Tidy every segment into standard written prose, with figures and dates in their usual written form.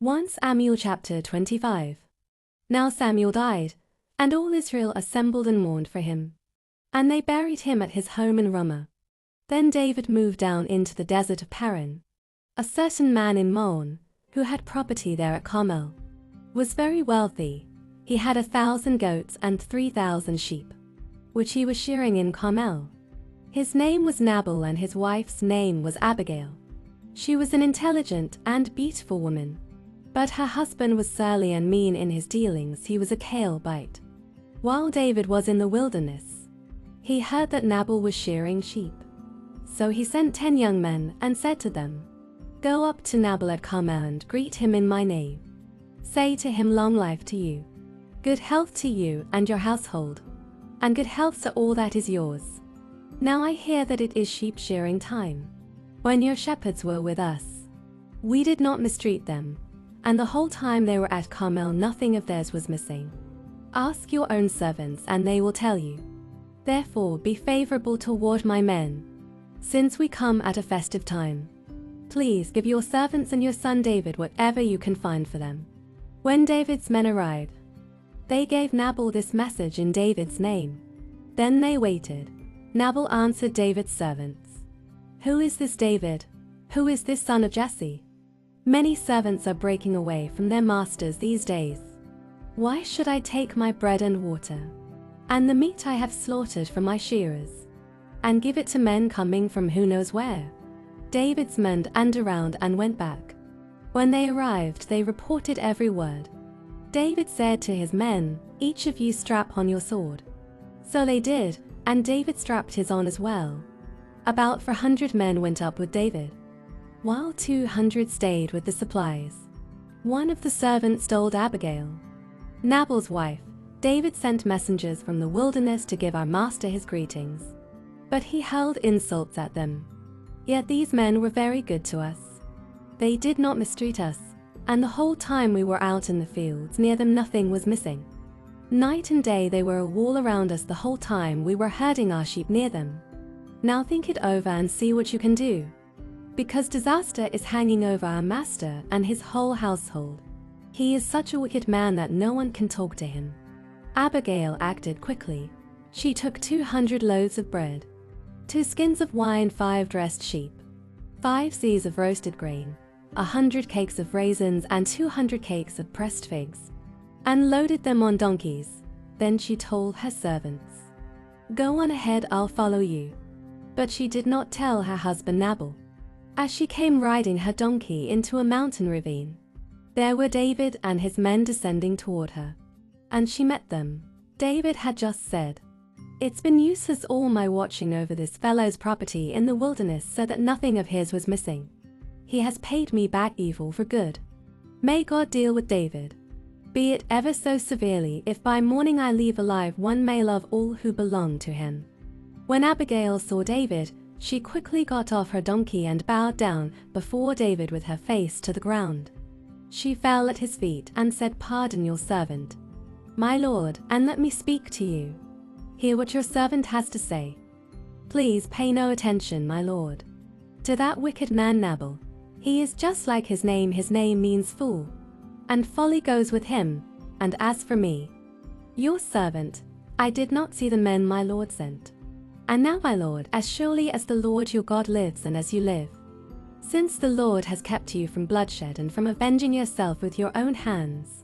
1 Samuel chapter 25. Now Samuel died, and all Israel assembled and mourned for him. And they buried him at his home in Ramah. Then David moved down into the desert of Paran. A certain man in Maon, who had property there at Carmel, was very wealthy. He had 1,000 goats and 3,000 sheep, which he was shearing in Carmel. His name was Nabal, and his wife's name was Abigail. She was an intelligent and beautiful woman, but her husband was surly and mean in his dealings. He was a Calebite. While David was in the wilderness, he heard that Nabal was shearing sheep. So he sent 10 young men and said to them, "Go up to Nabal at Carmel and greet him in my name. Say to him, 'Long life to you, good health to you and your household, and good health to all that is yours. Now I hear that it is sheep shearing time. When your shepherds were with us, we did not mistreat them, and the whole time they were at Carmel nothing of theirs was missing. Ask your own servants and they will tell you. Therefore be favorable toward my men, since we come at a festive time. Please give your servants and your son David whatever you can find for them." When David's men arrived, they gave Nabal this message in David's name. Then they waited. Nabal answered David's servants, "Who is this David? Who is this son of Jesse? Many servants are breaking away from their masters these days. Why should I take my bread and water, and the meat I have slaughtered from my shearers, and give it to men coming from who knows where?" David's men turned around and went back. When they arrived, they reported every word. David said to his men, "Each of you strap on your sword." So they did, and David strapped his on as well. About 400 men went up with David, while 200 stayed with the supplies. One of the servants told Abigail, Nabal's wife, "David sent messengers from the wilderness to give our master his greetings, but he hurled insults at them. Yet these men were very good to us. They did not mistreat us, and the whole time we were out in the fields near them nothing was missing. Night and day they were a wall around us the whole time we were herding our sheep near them. Now think it over and see what you can do, because disaster is hanging over our master and his whole household. He is such a wicked man that no one can talk to him." Abigail acted quickly. She took 200 loaves of bread, 2 skins of wine, 5 dressed sheep, 5 seahs of roasted grain, 100 cakes of raisins, and 200 cakes of pressed figs, and loaded them on donkeys. Then she told her servants, "Go on ahead, I'll follow you." But she did not tell her husband Nabal. As she came riding her donkey into a mountain ravine, there were David and his men descending toward her, and she met them. David had just said, "It's been useless all my watching over this fellow's property in the wilderness so that nothing of his was missing. He has paid me back evil for good. May God deal with David, be it ever so severely, if by morning I leave alive one male of all who belong to him." When Abigail saw David, she quickly got off her donkey and bowed down before David with her face to the ground. She fell at his feet and said, "Pardon your servant, my lord, and let me speak to you. Hear what your servant has to say. Please pay no attention, my lord, to that wicked man Nabal. He is just like his name means fool, and folly goes with him. And as for me, your servant, I did not see the men my lord sent. And now, my lord, as surely as the Lord your God lives and as you live, since the Lord has kept you from bloodshed and from avenging yourself with your own hands,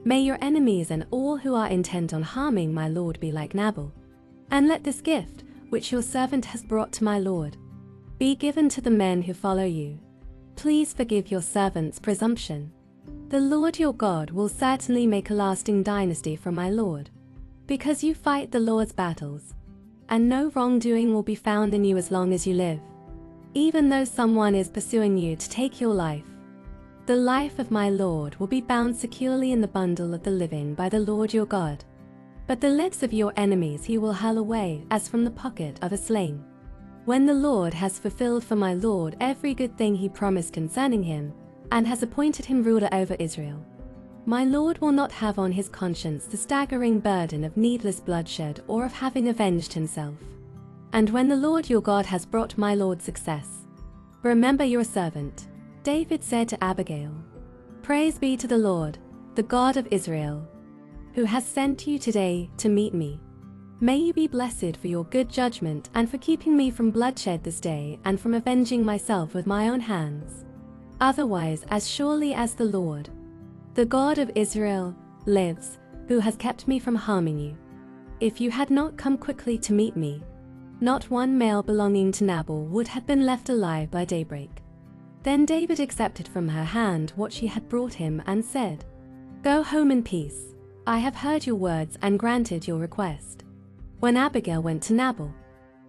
may your enemies and all who are intent on harming my lord be like Nabal. And let this gift, which your servant has brought to my lord, be given to the men who follow you. Please forgive your servant's presumption. The Lord your God will certainly make a lasting dynasty for my lord, because you fight the Lord's battles, and no wrongdoing will be found in you as long as you live. Even though someone is pursuing you to take your life, the life of my lord will be bound securely in the bundle of the living by the Lord your God. But the lives of your enemies he will hurl away as from the pocket of a sling. When the Lord has fulfilled for my lord every good thing he promised concerning him, and has appointed him ruler over Israel, my lord will not have on his conscience the staggering burden of needless bloodshed or of having avenged himself. And when the Lord your God has brought my lord success, remember your servant." David said to Abigail, Praise be to the Lord, the God of Israel, who has sent you today to meet me. May you be blessed for your good judgment and for keeping me from bloodshed this day and from avenging myself with my own hands. Otherwise, as surely as the Lord, the God of Israel, lives, who has kept me from harming you, if you had not come quickly to meet me, not one male belonging to Nabal would have been left alive by daybreak. Then David accepted from her hand what she had brought him and said, Go home in peace. I have heard your words and granted your request. When Abigail went to Nabal,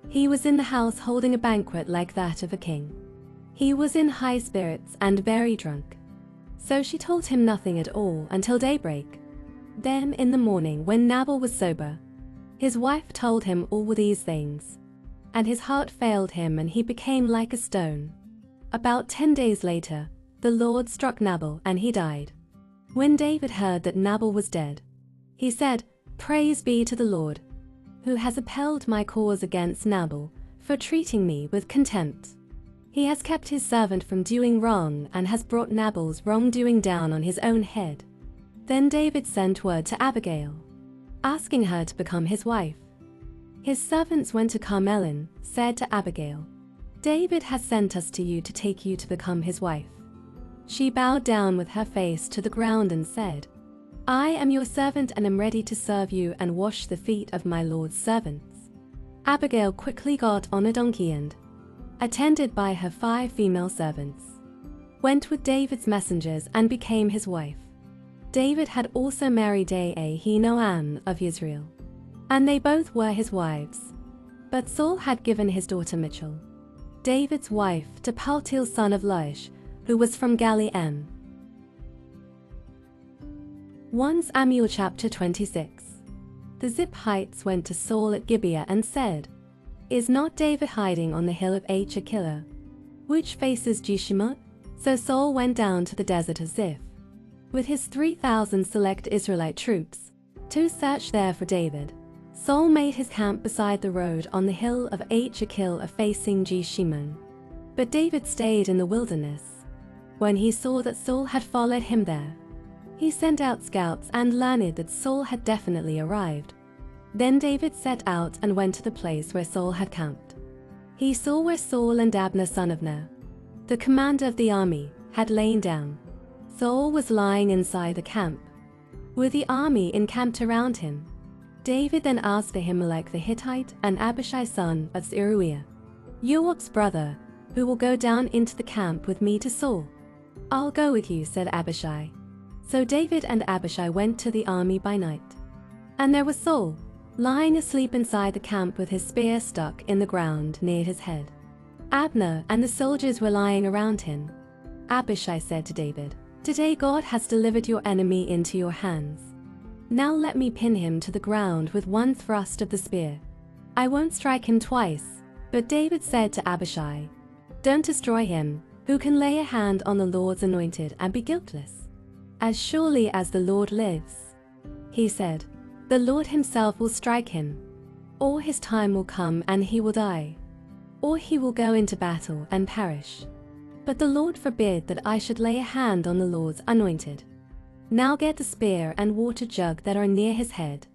he was in the house holding a banquet like that of a king. He was in high spirits and very drunk. So she told him nothing at all until daybreak. Then in the morning, when Nabal was sober, his wife told him all these things, and his heart failed him and he became like a stone. About 10 days later, the Lord struck Nabal and he died. When David heard that Nabal was dead, he said, Praise be to the Lord, who has upheld my cause against Nabal for treating me with contempt. He has kept his servant from doing wrong and has brought Nabal's wrongdoing down on his own head. Then David sent word to Abigail, asking her to become his wife. His servants went to Carmel, said to Abigail, David has sent us to you to take you to become his wife. She bowed down with her face to the ground and said, I am your servant and am ready to serve you and wash the feet of my Lord's servants. Abigail quickly got on a donkey and, attended by her 5 female servants, went with David's messengers and became his wife. David had also married Ahinoam of Israel, and they both were his wives. But Saul had given his daughter Michal, David's wife, to Paltiel son of Laish, who was from Galilee. 1 Samuel chapter 26. The Ziphites went to Saul at Gibeah and said, Is not David hiding on the hill of Achakillah, which faces Jeshimon? So Saul went down to the desert of Ziph, with his 3,000 select Israelite troops, to search there for David. Saul made his camp beside the road on the hill of Achakillah facing Jeshimon. But David stayed in the wilderness. When he saw that Saul had followed him there, he sent out scouts and learned that Saul had definitely arrived. Then David set out and went to the place where Saul had camped. He saw where Saul and Abner son of Ner, the commander of the army, had lain down. Saul was lying inside the camp, with the army encamped around him. David then asked for Ahimelech the Hittite and Abishai son of Zeruiah, Joab's brother, who will go down into the camp with me to Saul. I'll go with you, said Abishai. So David and Abishai went to the army by night. And there was Saul, lying asleep inside the camp with his spear stuck in the ground near his head. Abner and the soldiers were lying around him. Abishai said to David, Today God has delivered your enemy into your hands. Now let me pin him to the ground with one thrust of the spear. I won't strike him twice. But David said to Abishai, Don't destroy him, who can lay a hand on the Lord's anointed and be guiltless. As surely as the Lord lives, he said, the Lord himself will strike him, or his time will come and he will die, or he will go into battle and perish. But the Lord forbid that I should lay a hand on the Lord's anointed. Now get the spear and water jug that are near his head,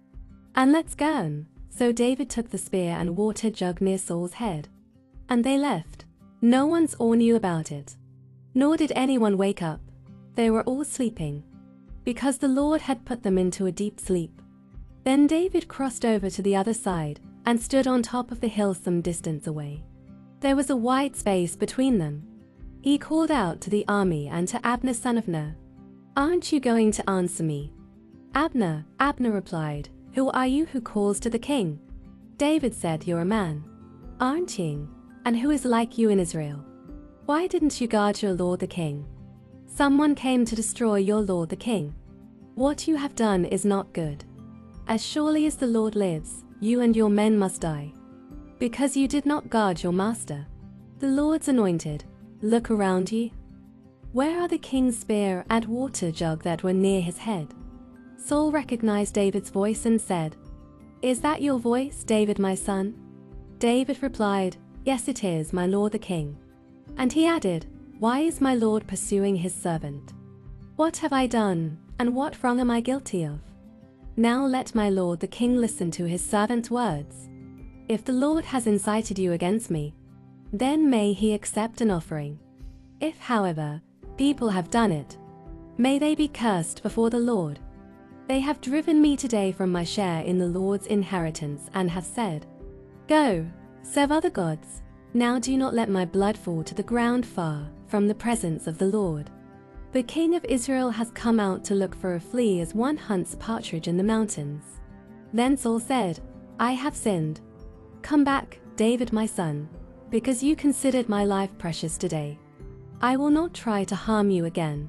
and let's go. So David took the spear and water jug near Saul's head, and they left. No one or knew about it, nor did anyone wake up. They were all sleeping, because the Lord had put them into a deep sleep. Then David crossed over to the other side and stood on top of the hill some distance away. There was a wide space between them. He called out to the army and to Abner son of Ner, Aren't you going to answer me? Abner replied, Who are you who calls to the king? David said, You're a man, aren't you? And who is like you in Israel? Why didn't you guard your lord the king? Someone came to destroy your lord the king. What you have done is not good. As surely as the Lord lives, you and your men must die, because you did not guard your master, the Lord's anointed. Look around you. Where are the king's spear and water jug that were near his head? Saul recognized David's voice and said, Is that your voice, David my son? David replied, Yes it is, my lord the king. And he added, Why is my lord pursuing his servant? What have I done, and what wrong am I guilty of? Now let my lord the king listen to his servant's words. If the Lord has incited you against me, then may he accept an offering. If, however, people have done it, may they be cursed before the Lord. They have driven me today from my share in the Lord's inheritance and have said, Go, serve other gods. Now do not let my blood fall to the ground far from the presence of the Lord. The king of Israel has come out to look for a flea as one hunts a partridge in the mountains. Then Saul said, I have sinned. Come back, David my son, because you considered my life precious today. I will not try to harm you again.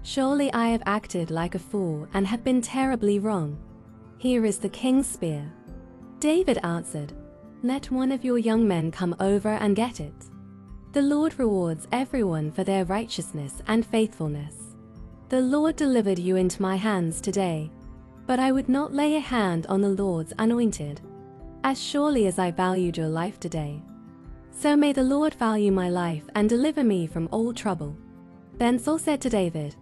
Surely I have acted like a fool and have been terribly wrong. Here is the king's spear. David answered, Let one of your young men come over and get it. The Lord rewards everyone for their righteousness and faithfulness. The Lord delivered you into my hands today, but I would not lay a hand on the Lord's anointed. As surely as I valued your life today, so may the Lord value my life and deliver me from all trouble. Then Saul said to David,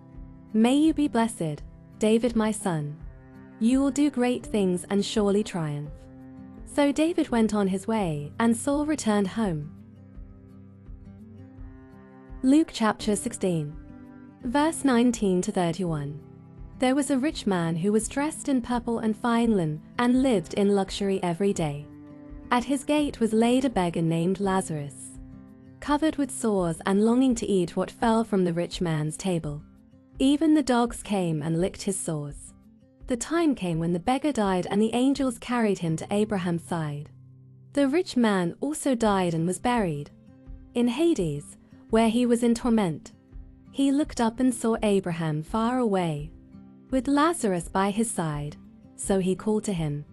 May you be blessed, David my son. You will do great things and surely triumph. So David went on his way, and Saul returned home. Luke chapter 16, verse 19 to 31. There was a rich man who was dressed in purple and fine linen and lived in luxury every day. At his gate was laid a beggar named Lazarus, covered with sores and longing to eat what fell from the rich man's table. Even the dogs came and licked his sores. The time came when the beggar died, and the angels carried him to Abraham's side. The rich man also died and was buried in Hades, where he was in torment. He looked up and saw Abraham far away, with Lazarus by his side. So he called to him,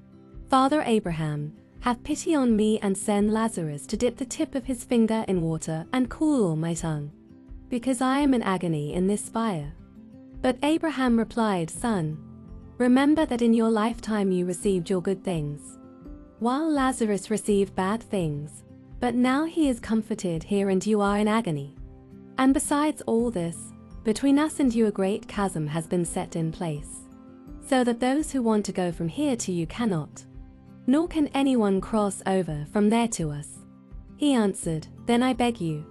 Father Abraham, have pity on me and send Lazarus to dip the tip of his finger in water and cool my tongue, because I am in agony in this fire. But Abraham replied, Son, remember that in your lifetime you received your good things, while Lazarus received bad things. But now he is comforted here and you are in agony. And besides all this, between us and you a great chasm has been set in place, so that those who want to go from here to you cannot, nor can anyone cross over from there to us. He answered, Then I beg you,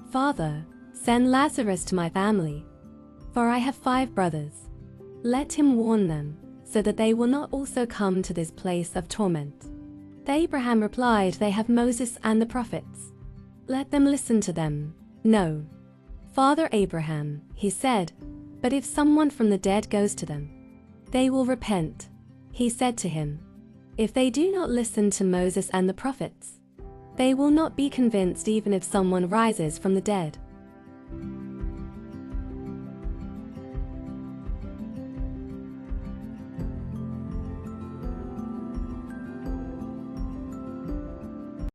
Father, send Lazarus to my family, for I have 5 brothers. Let him warn them, so that they will not also come to this place of torment. Abraham replied, They have Moses and the prophets. Let them listen to them. No, Father Abraham, he said, but if someone from the dead goes to them, they will repent. He said to him, If they do not listen to Moses and the prophets, they will not be convinced even if someone rises from the dead.